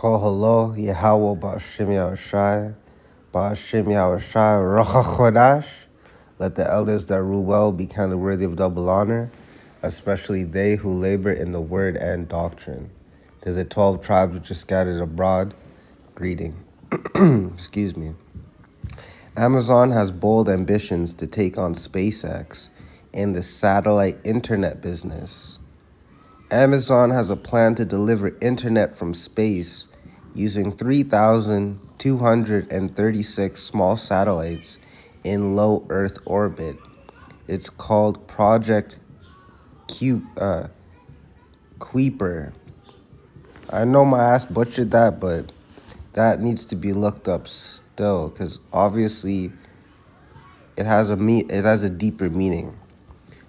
Call hello, Yahweh Ba'ashim Yahushai, Ba'ashim Yahushai, Rocha Chodash. Let the elders that rule well be counted worthy of double honor, especially they who labor in the word and doctrine. To the 12 tribes which are scattered abroad, greeting. Excuse me. Amazon has bold ambitions to take on SpaceX in the satellite internet business. Amazon has a plan to deliver internet from space using 3,236 small satellites in low Earth orbit. It's called Project Kuiper. I know my ass butchered that, but that needs to be looked up still, because obviously it has a deeper meaning.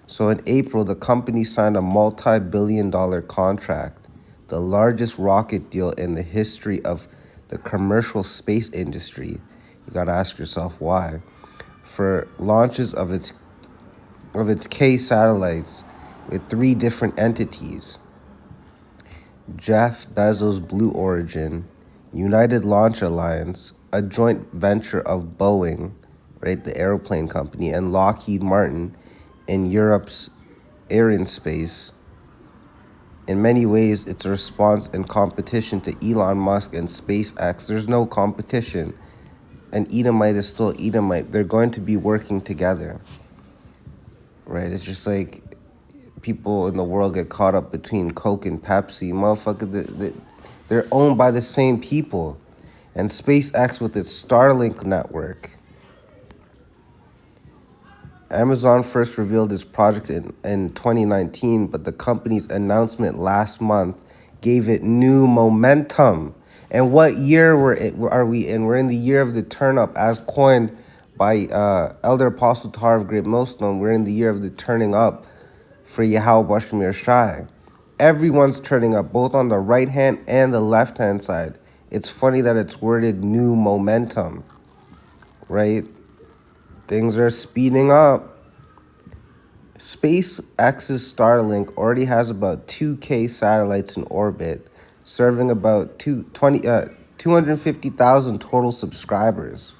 So in April, the company signed a multi-billion-dollar contract, the largest rocket deal in the history of the commercial space industry. You gotta ask yourself why. For launches of its K satellites with 3 different entities: Jeff Bezos' Blue Origin, United Launch Alliance, a joint venture of Boeing, right, the airplane company, and Lockheed Martin in Europe's Aerospace. In many ways, it's a response and competition to Elon Musk and SpaceX. There's no competition. An Edomite is still Edomite. They're going to be working together, right? It's just like people in the world get caught up between Coke and Pepsi. Motherfucker, they're owned by the same people. And SpaceX with its Starlink network. Amazon first revealed its project in 2019, but the company's announcement last month gave it new momentum. And what year are we in? We're in the year of the turn up, as coined by Elder Apostle Tahar of Great Millstone. We're in the year of the turning up for Yahweh Bashmir Shai. Everyone's turning up, both on the right hand and the left hand side. It's funny that it's worded new momentum, right? Things are speeding up. SpaceX's Starlink already has about 2K satellites in orbit, serving about 250,000 total subscribers.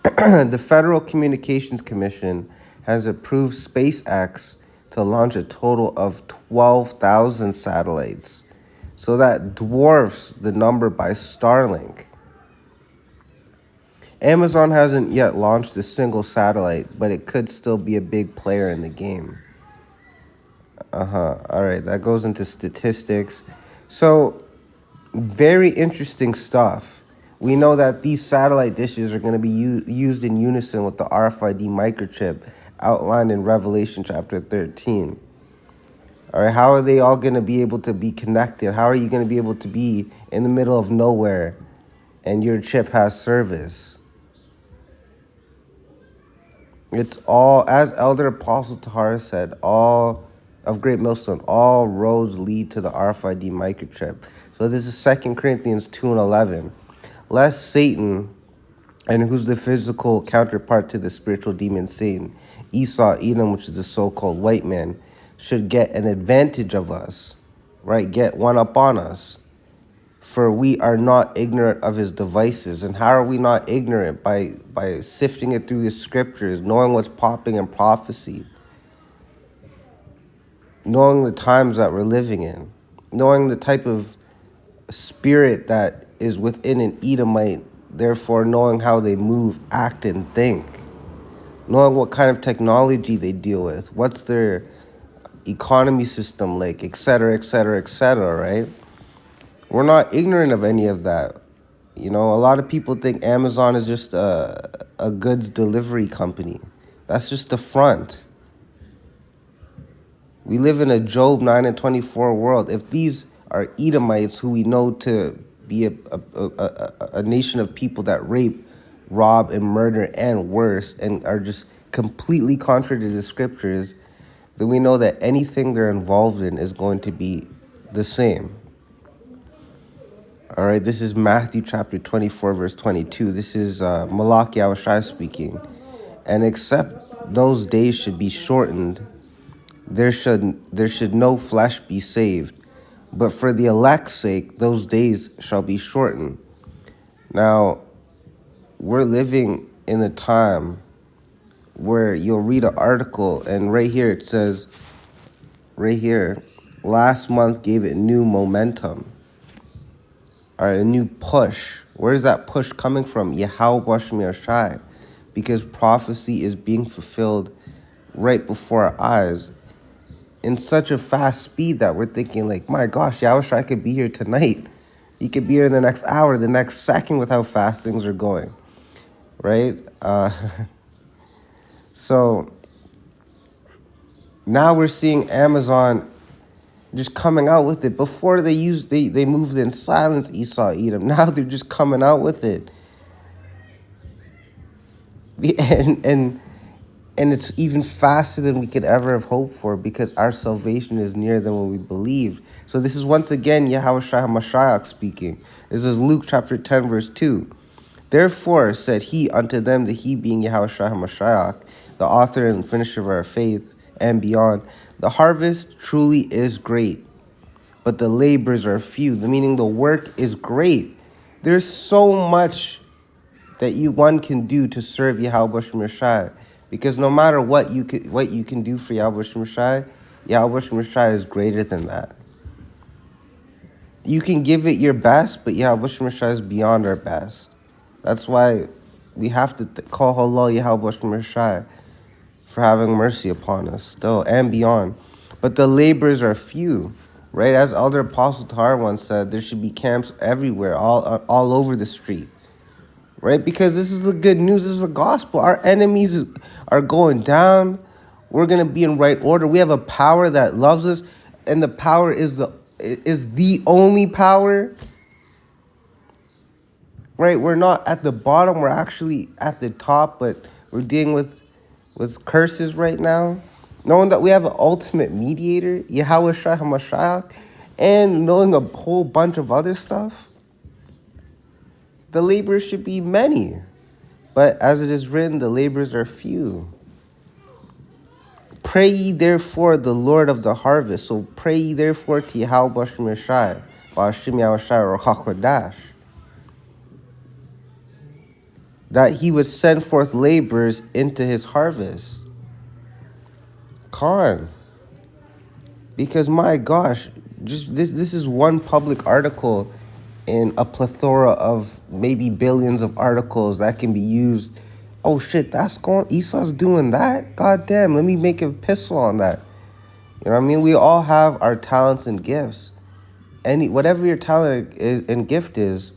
The Federal Communications Commission has approved SpaceX to launch a total of 12,000 satellites. So that dwarfs the number by Starlink. Amazon hasn't yet launched a single satellite, but it could still be a big player in the game. All right, that goes into statistics. So, very interesting stuff. We know that these satellite dishes are going to be used in unison with the RFID microchip outlined in Revelation chapter 13. All right, how are they all going to be able to be connected? How are you going to be able to be in the middle of nowhere and your chip has service? It's all, as Elder Apostle Tahar said, all of Great Millstone, all roads lead to the RFID microchip. So this is 2 Corinthians 2:11. Lest Satan, and who's the physical counterpart to the spiritual demon Satan, Esau, Edom, which is the so-called white man, should get an advantage of us, right? Get one up on us. For we are not ignorant of his devices. And how are we not ignorant? By sifting it through the scriptures, knowing what's popping in prophecy, knowing the times that we're living in, knowing the type of spirit that is within an Edomite, therefore knowing how they move, act, and think, knowing what kind of technology they deal with, what's their economy system like, etc., etc., etc., right? We're not ignorant of any of that. You know, a lot of people think Amazon is just a goods delivery company. That's just the front. We live in a Job 9:24 world. If these are Edomites, who we know to be a nation of people that rape, rob, and murder, and worse, and are just completely contrary to the scriptures, then we know that anything they're involved in is going to be the same. All right, this is Matthew chapter 24, verse 22. This is Malachi Awashai speaking. And except those days should be shortened, there should no flesh be saved. But for the elect's sake, those days shall be shortened. Now, we're living in a time where you'll read an article, and right here it says, right here, last month gave it new momentum, or a new push. Where is that push coming from? Yahweh Shai, because prophecy is being fulfilled right before our eyes in such a fast speed that we're thinking like, my gosh, Yahweh could be here tonight. He could be here in the next hour, the next second with how fast things are going, right? So now we're seeing Amazon just coming out with it. Before they moved in silence, Esau, Edom. Now they're just coming out with it. And it's even faster than we could ever have hoped for, because our salvation is nearer than what we believed. So this is once again Yahweh Shai HaMashiach speaking. This is Luke chapter 10, verse 2. Therefore said he unto them, that he being Yahweh Shai HaMashiach, the author and finisher of our faith, and beyond, the harvest truly is great, but the labors are few. Meaning the work is great. There's so much that one can do to serve Yahweh Shai. Because no matter what you can do for Yahweh Shai, Yahweh Shai is greater than that. You can give it your best, but Yahweh Shai is beyond our best. That's why we have to call Halal Yahweh Shai for having mercy upon us still and beyond. But the labors are few, right? As Elder Apostle Tahar once said, there should be camps everywhere, all over the street. Right? Because this is the good news. This is the gospel. Our enemies are going down. We're going to be in right order. We have a power that loves us, and the power is the only power. Right? We're not at the bottom. We're actually at the top, but we're dealing with curses right now. Knowing that we have an ultimate mediator, Yahweh Shai HaMashiach, and knowing a whole bunch of other stuff. The labors should be many, but as it is written, the labors are few. Pray ye therefore the Lord of the harvest. So pray ye therefore to Yahweh Shai, that he would send forth laborers into his harvest. Because my gosh, just this is one public article in a plethora of maybe billions of articles that can be used. Oh shit, that's going, Esau's doing that? God damn, let me make an epistle on that. You know what I mean? We all have our talents and gifts. Whatever your talent and gift is,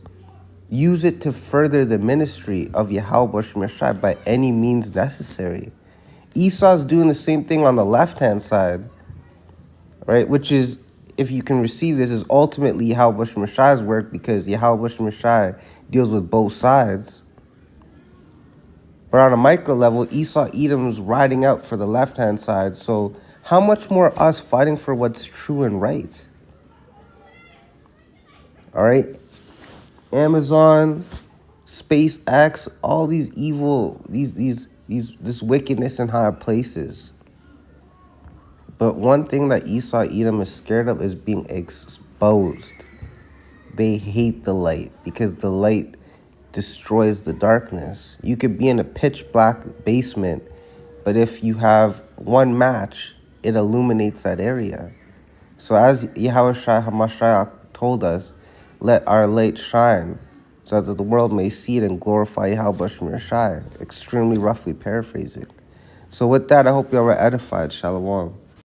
use it to further the ministry of Yahweh Shai by any means necessary. Esau's doing the same thing on the left-hand side, right? Which is, if you can receive this, is ultimately Yahweh Shai's work, because Yahweh Shai deals with both sides. But on a micro level, Esau Edom's riding out for the left-hand side. So how much more us fighting for what's true and right? All right? Amazon, SpaceX, all these evil, this wickedness in high places. But one thing that Esau Edom is scared of is being exposed. They hate the light because the light destroys the darkness. You could be in a pitch black basement, but if you have one match, it illuminates that area. So as Yahweh Shai HaMashiach told us, let our light shine, so that the world may see it and glorify Yahweh Shai. Extremely roughly paraphrasing. So with that, I hope you all were edified. Shalom.